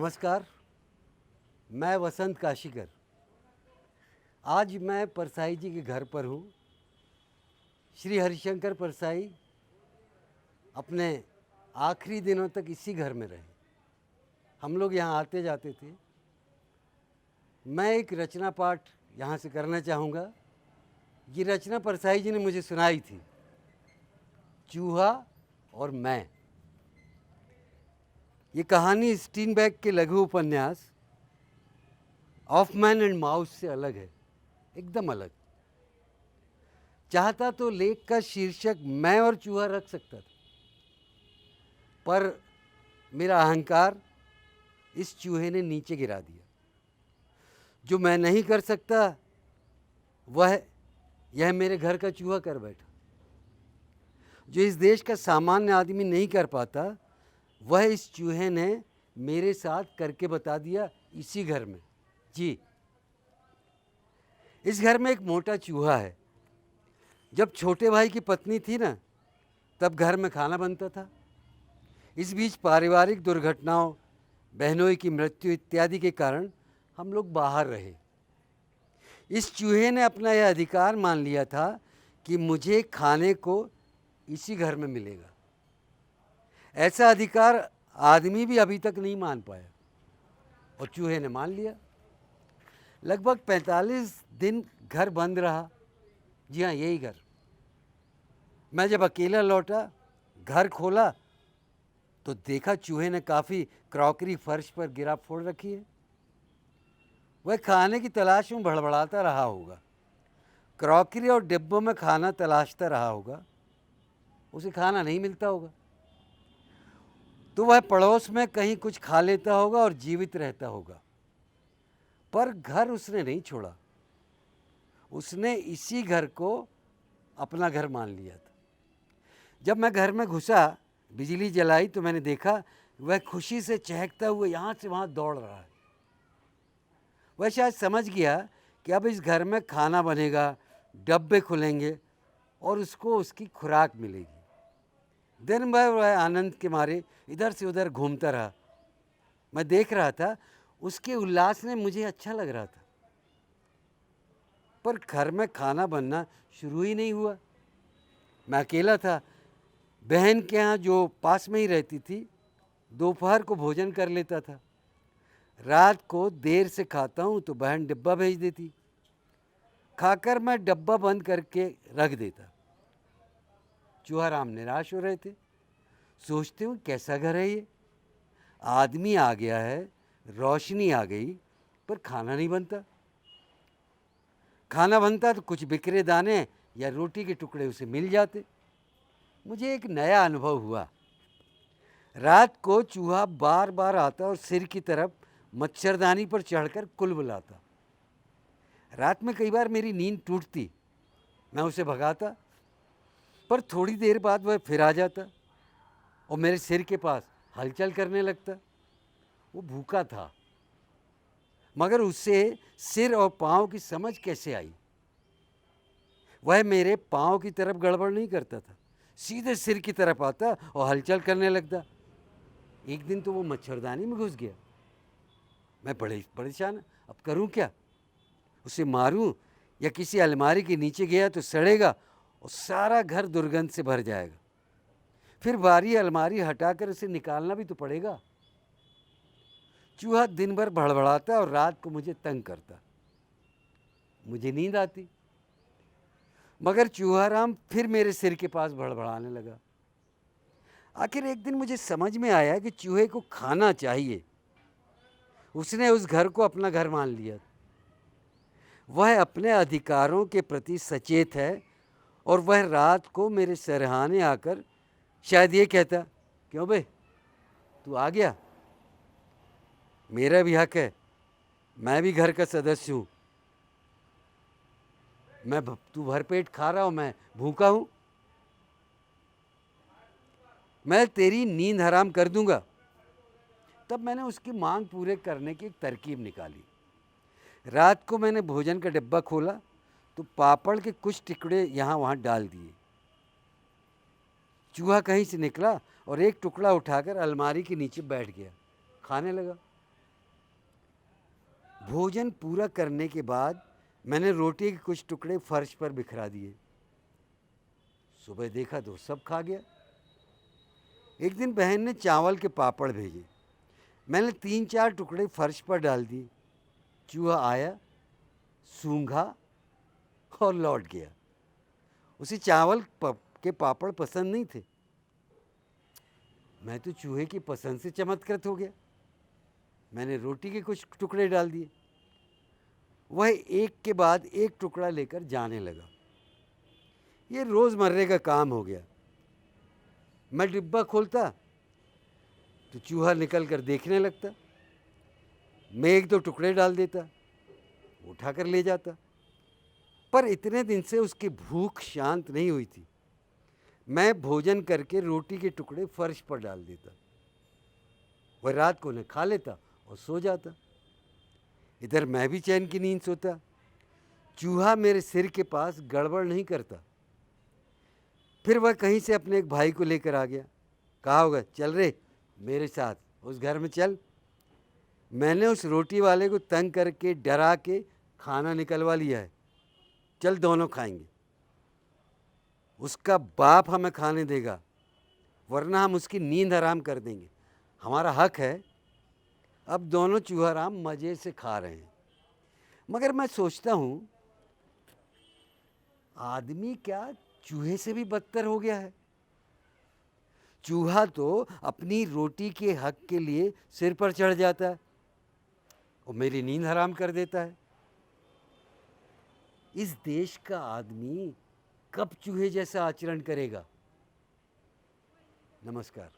नमस्कार, मैं वसंत काशीकर। आज मैं परसाई जी के घर पर हूँ। श्री हरिशंकर परसाई अपने आखिरी दिनों तक इसी घर में रहे। हम लोग यहाँ आते जाते थे। मैं एक रचना पाठ यहाँ से करना चाहूँगा। ये रचना परसाई जी ने मुझे सुनाई थी, चूहा और मैं। ये कहानी स्टीनबैग के लघु उपन्यास ऑफ मैन एंड माउस से अलग है, एकदम अलग। चाहता तो लेख का शीर्षक मैं और चूहा रख सकता था, पर मेरा अहंकार इस चूहे ने नीचे गिरा दिया। जो मैं नहीं कर सकता वह यह मेरे घर का चूहा कर बैठा। जो इस देश का सामान्य आदमी नहीं कर पाता वह इस चूहे ने मेरे साथ करके बता दिया, इसी घर में। जी, इस घर में एक मोटा चूहा है। जब छोटे भाई की पत्नी थी ना, तब घर में खाना बनता था। इस बीच पारिवारिक दुर्घटनाओं, बहनोई की मृत्यु इत्यादि के कारण हम लोग बाहर रहे। इस चूहे ने अपना यह अधिकार मान लिया था कि मुझे खाने को इसी घर में मिलेगा। ऐसा अधिकार आदमी भी अभी तक नहीं मान पाया, और चूहे ने मान लिया। लगभग 45 दिन घर बंद रहा। जी हाँ, यही घर। मैं जब अकेला लौटा, घर खोला तो देखा चूहे ने काफ़ी क्रॉकरी फर्श पर गिरा फोड़ रखी है। वह खाने की तलाश में भड़बड़ाता रहा होगा। क्रॉकरी और डिब्बों में खाना तलाशता रहा होगा। उसे खाना नहीं मिलता होगा तो वह पड़ोस में कहीं कुछ खा लेता होगा और जीवित रहता होगा। पर घर उसने नहीं छोड़ा। उसने इसी घर को अपना घर मान लिया था। जब मैं घर में घुसा, बिजली जलाई तो मैंने देखा वह खुशी से चहकता हुआ यहाँ से वहाँ दौड़ रहा है। वह शायद समझ गया कि अब इस घर में खाना बनेगा, डब्बे खुलेंगे और उसको उसकी खुराक मिलेगी। दिन भर वह आनंद के मारे इधर से उधर घूमता रहा। मैं देख रहा था, उसके उल्लास में मुझे अच्छा लग रहा था। पर घर में खाना बनना शुरू ही नहीं हुआ। मैं अकेला था। बहन के यहाँ, जो पास में ही रहती थी, दोपहर को भोजन कर लेता था। रात को देर से खाता हूँ तो बहन डिब्बा भेज देती। खाकर मैं डब्बा बंद करके रख देता। चूहाराम निराश हो रहे थे। सोचते हूँ कैसा घर है ये। आदमी आ गया है, रोशनी आ गई, पर खाना नहीं बनता। खाना बनता तो कुछ बिखरे दाने या रोटी के टुकड़े उसे मिल जाते। मुझे एक नया अनुभव हुआ। रात को चूहा बार बार आता और सिर की तरफ मच्छरदानी पर चढ़कर कुलबुलाता। रात में कई बार मेरी नींद टूटती। मैं उसे भगाता, पर थोड़ी देर बाद वह फिर आ जाता और मेरे सिर के पास हलचल करने लगता। वो भूखा था, मगर उसे सिर और पाँव की समझ कैसे आई? वह मेरे पाँव की तरफ गड़बड़ नहीं करता था, सीधे सिर की तरफ आता और हलचल करने लगता। एक दिन तो वो मच्छरदानी में घुस गया। मैं बड़े परेशान, अब करूं क्या? उसे मारूं या किसी अलमारी के नीचे गया तो सड़ेगा और सारा घर दुर्गंध से भर जाएगा। फिर बारी अलमारी हटाकर उसे निकालना भी तो पड़ेगा। चूहा दिन भर भड़बड़ाता और रात को मुझे तंग करता। मुझे नींद आती, मगर चूहाराम फिर मेरे सिर के पास भड़बड़ाने लगा। आखिर एक दिन मुझे समझ में आया कि चूहे को खाना चाहिए। उसने उस घर को अपना घर मान लिया। वह अपने अधिकारों के प्रति सचेत है और वह रात को मेरे सरहाने आकर शायद ये कहता, क्यों बे, तू आ गया? मेरा भी हक है, मैं भी घर का सदस्य हूँ। तू भरपेट खा रहा हो, मैं भूखा हूँ। मैं तेरी नींद हराम कर दूंगा। तब मैंने उसकी मांग पूरे करने की एक तरकीब निकाली। रात को मैंने भोजन का डिब्बा खोला तो पापड़ के कुछ टुकड़े यहाँ वहाँ डाल दिए। चूहा कहीं से निकला और एक टुकड़ा उठाकर अलमारी के नीचे बैठ गया, खाने लगा। भोजन पूरा करने के बाद मैंने रोटी के कुछ टुकड़े फर्श पर बिखरा दिए। सुबह देखा तो सब खा गया। एक दिन बहन ने चावल के पापड़ भेजे। मैंने 3-4 टुकड़े फर्श पर डाल दिए। चूहा आया, सूंघा और लौट गया। उसे चावल के पापड़ पसंद नहीं थे। मैं तो चूहे की पसंद से चमत्कृत हो गया। मैंने रोटी के कुछ टुकड़े डाल दिए। वह एक के बाद एक टुकड़ा लेकर जाने लगा। ये रोज़मर्रे का काम हो गया। मैं डिब्बा खोलता तो चूहा निकल कर देखने लगता। मैं 1-2 टुकड़े डाल देता, उठा कर ले जाता। पर इतने दिन से उसकी भूख शांत नहीं हुई थी। मैं भोजन करके रोटी के टुकड़े फर्श पर डाल देता। वह रात को उन्हें खा लेता और सो जाता। इधर मैं भी चैन की नींद सोता। चूहा मेरे सिर के पास गड़बड़ नहीं करता। फिर वह कहीं से अपने एक भाई को लेकर आ गया। कहा होगा, चल रे मेरे साथ उस घर में चल। मैंने उस रोटी वाले को तंग करके डरा के खाना निकलवा लिया है। चल दोनों खाएंगे। उसका बाप हमें खाने देगा, वरना हम उसकी नींद हराम कर देंगे। हमारा हक है। अब दोनों चूहाराम मज़े से खा रहे हैं। मगर मैं सोचता हूँ, आदमी क्या चूहे से भी बदतर हो गया है? चूहा तो अपनी रोटी के हक के लिए सिर पर चढ़ जाता है और मेरी नींद हराम कर देता है। इस देश का आदमी कब चूहे जैसा आचरण करेगा? नमस्कार।